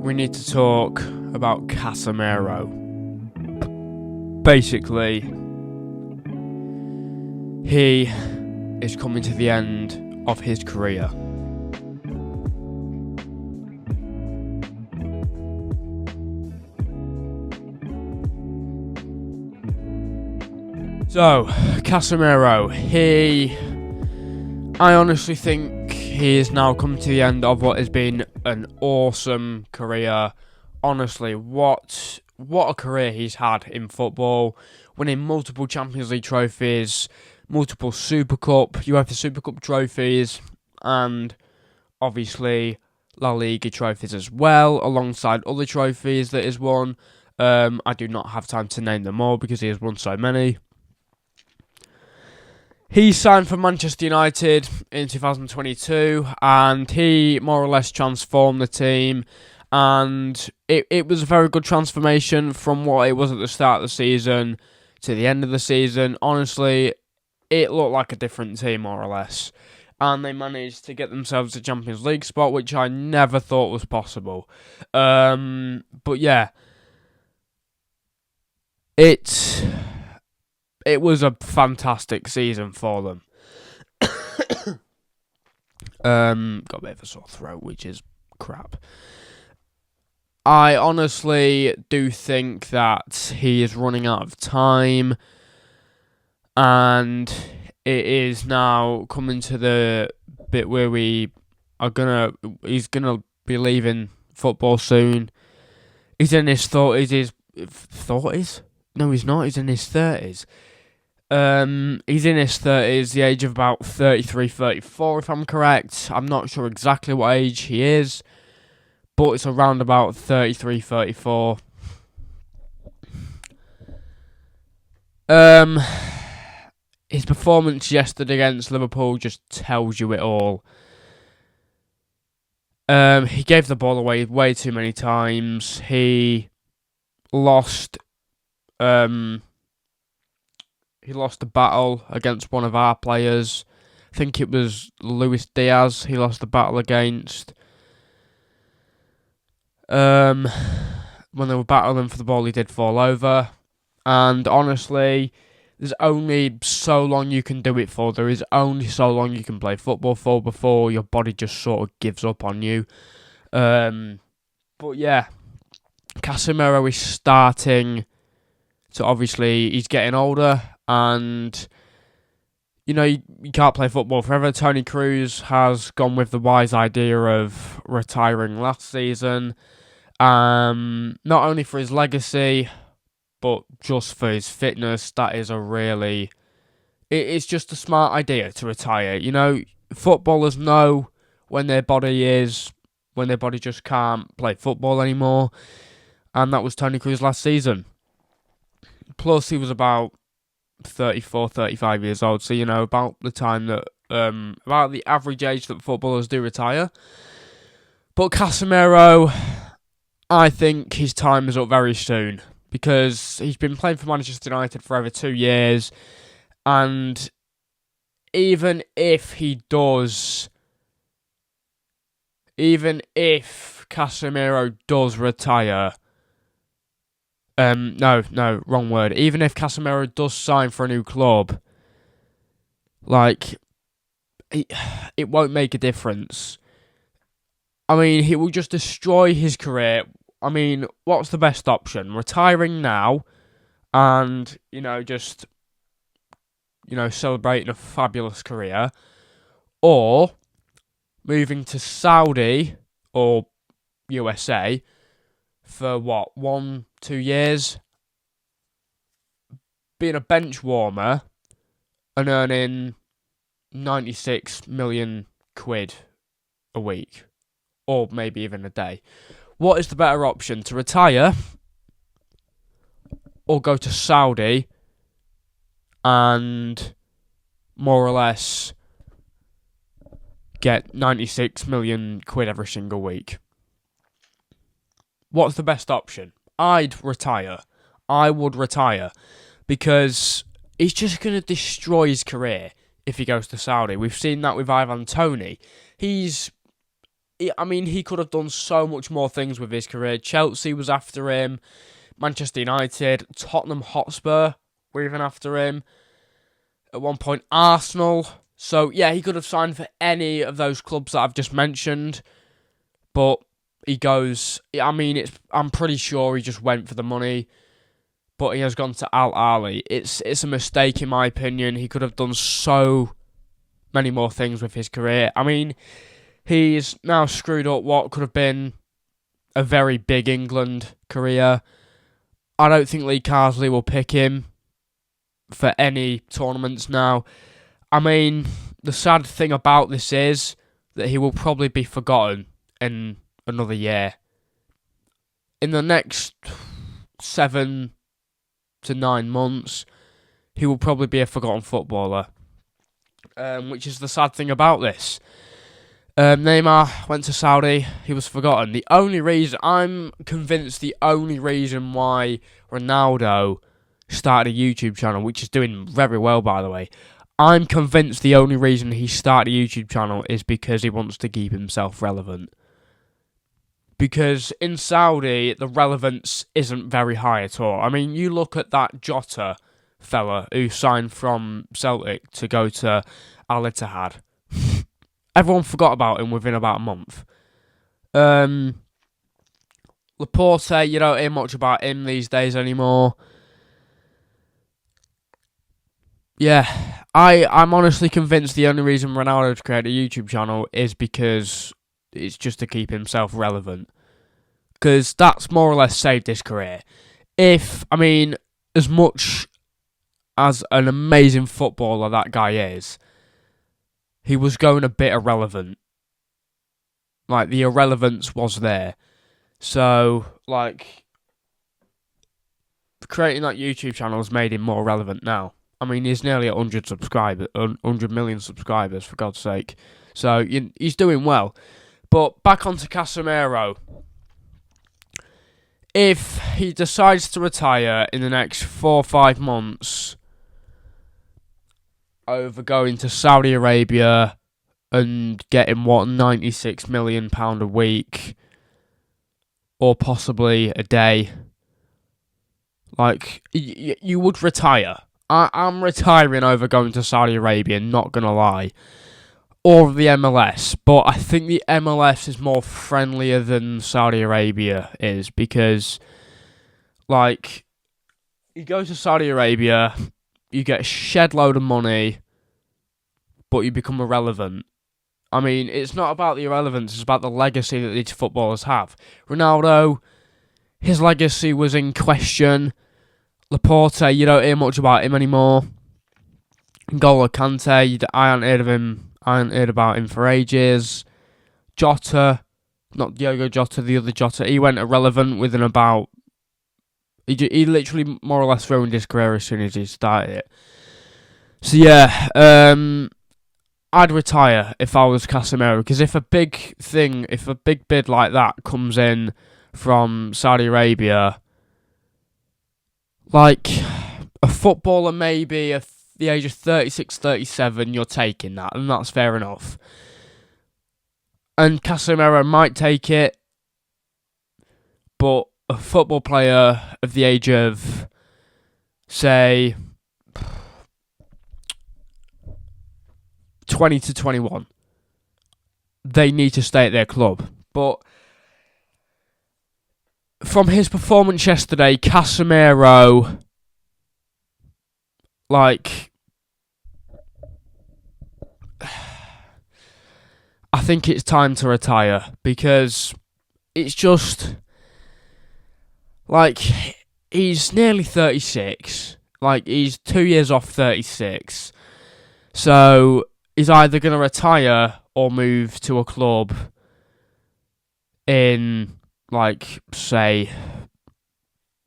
we need to talk about Casemiro. Basically, he is coming to the end of his career. So, Casemiro, I honestly think he is now come to the end of what has been an awesome career. Honestly, what a career he's had in football, winning multiple Champions League trophies, multiple Super Cup, UEFA Super Cup trophies, and obviously La Liga trophies as well, alongside other trophies that he's won. I do not have time to name them all because he has won so many. He signed for Manchester United in 2022, and he more or less transformed the team, and it was a very good transformation from what it was at the start of the season to the end of the season. Honestly, it looked like a different team, more or less, and they managed to get themselves a Champions League spot, which I never thought was possible. But yeah, it was a fantastic season for them. Got a bit of a sore throat, which is crap. I honestly do think that he is running out of time, and it is now coming to the bit where he's gonna be leaving football soon. He's in his 30s. No, he's not. He's in his 30s. He's in his 30s, the age of about 33, 34, if I'm correct. I'm not sure exactly what age he is, but it's around about 33, 34. His performance yesterday against Liverpool just tells you it all. He gave the ball away way too many times. He lost the battle against one of our players. I think it was Luis Diaz he lost the battle against. When they were battling for the ball, he did fall over. And honestly, there's only so long you can do it for. There is only so long you can play football for before your body just sort of gives up on you. But yeah, Casemiro is starting to, obviously, he's getting older. And, you know, you can't play football forever. Toni Kroos has gone with the wise idea of retiring last season. Not only for his legacy, but just for his fitness. That is it's just a smart idea to retire. You know, footballers know when their body just can't play football anymore. And that was Toni Kroos last season. Plus, he was about 34, 35 years old, so you know, about the time that about the average age that footballers do retire. But Casemiro, I think his time is up very soon, because he's been playing for Manchester United for over 2 years, and even if Casemiro does retire, no, wrong word. Even if Casemiro does sign for a new club, like, it won't make a difference. I mean, he will just destroy his career. I mean, what's the best option? Retiring now and, just, celebrating a fabulous career, or moving to Saudi or USA for 1-2 years, being a bench warmer and earning 96 million quid a week, or maybe even a day. What is the better option? To retire or go to Saudi and more or less get 96 million quid every single week? What's the best option? I'd retire. I would retire, because he's just going to destroy his career if he goes to Saudi. We've seen that with Ivan Toney. He's he could have done so much more things with his career. Chelsea was after him, Manchester United, Tottenham Hotspur were even after him. At one point, Arsenal. So, yeah, he could have signed for any of those clubs that I've just mentioned. But he goes... I'm pretty sure he just went for the money. But he has gone to Al Ahly. It's a mistake, in my opinion. He could have done so many more things with his career. He's now screwed up what could have been a very big England career. I don't think Lee Carsley will pick him for any tournaments now. The sad thing about this is that he will probably be forgotten in another year. In the next 7 to 9 months, he will probably be a forgotten footballer. Which is the sad thing about this. Neymar went to Saudi, he was forgotten. I'm convinced the only reason why Ronaldo started a YouTube channel, which is doing very well, by the way, I'm convinced the only reason he started a YouTube channel is because he wants to keep himself relevant. Because in Saudi, the relevance isn't very high at all. You look at that Jota fella who signed from Celtic to go to Al Ittihad. Everyone forgot about him within about a month. Laporte, you don't hear much about him these days anymore. Yeah, I'm honestly convinced the only reason Ronaldo's created a YouTube channel is because it's just to keep himself relevant. Because that's more or less saved his career. As much as an amazing footballer that guy is, he was going a bit irrelevant. The irrelevance was there. So, creating that YouTube channel has made him more relevant now. He's nearly at 100 million subscribers, for God's sake. So, he's doing well. But back onto Casemiro. If he decides to retire in the next 4 or 5 months over going to Saudi Arabia and getting, £96 million a week, or possibly a day, you would retire. I'm retiring over going to Saudi Arabia, not going to lie. Or the MLS, but I think the MLS is more friendlier than Saudi Arabia is, because, you go to Saudi Arabia, you get a shed load of money, but you become irrelevant. It's not about the irrelevance, it's about the legacy that these footballers have. Ronaldo, his legacy was in question. Laporte, you don't hear much about him anymore. N'Golo Kante, I haven't heard about him for ages. Jota, not Diogo Jota, the other Jota, he went irrelevant within about... He literally more or less ruined his career as soon as he started it. So yeah, I'd retire if I was Casemiro, because if a big bid like that comes in from Saudi Arabia, a footballer maybe at the age of 36, 37, you're taking that, and that's fair enough. And Casemiro might take it, but a football player of the age of, say, 20 to 21, they need to stay at their club. But from his performance yesterday, Casemiro, I think it's time to retire, because it's just, he's nearly 36, he's 2 years off 36, so he's either going to retire or move to a club in, say,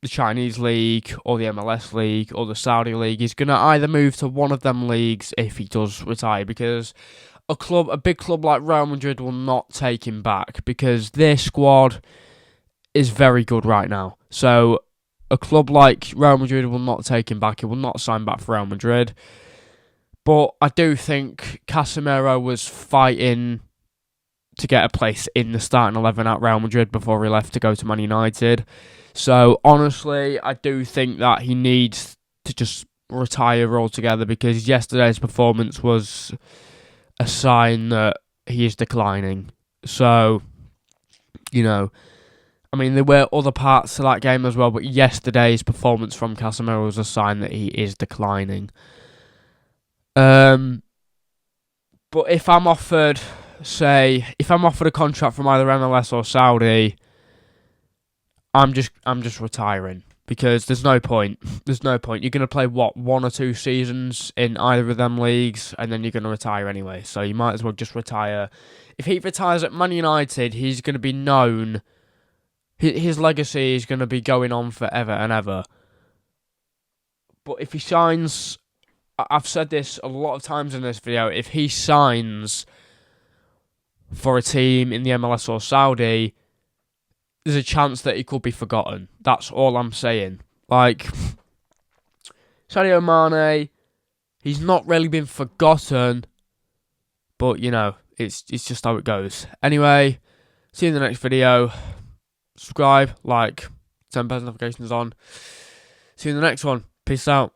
the Chinese League, or the MLS League, or the Saudi League. He's going to either move to one of them leagues if he does retire, because a big club like Real Madrid will not take him back, because their squad is very good right now. So a club like Real Madrid will not take him back. He will not sign back for Real Madrid. But I do think Casemiro was fighting to get a place in the starting 11 at Real Madrid before he left to go to Man United. So honestly, I do think that he needs to just retire altogether, because yesterday's performance was a sign that he is declining. So, you know, I mean, there were other parts to that game as well, but yesterday's performance from Casemiro was a sign that he is declining. But if I'm offered a contract from either MLS or Saudi, I'm just retiring, because there's no point. There's no point. You're gonna play what, 1 or 2 seasons in either of them leagues, and then you're gonna retire anyway. So you might as well just retire. If he retires at Man United, he's gonna be known. His legacy is gonna be going on forever and ever. But if he signs, I've said this a lot of times in this video, if he signs for a team in the MLS or Saudi, there's a chance that he could be forgotten. That's all I'm saying. Like, Sadio Mane, he's not really been forgotten, but, you know, it's just how it goes. Anyway, see you in the next video. Subscribe, like, turn post notifications on. See you in the next one. Peace out.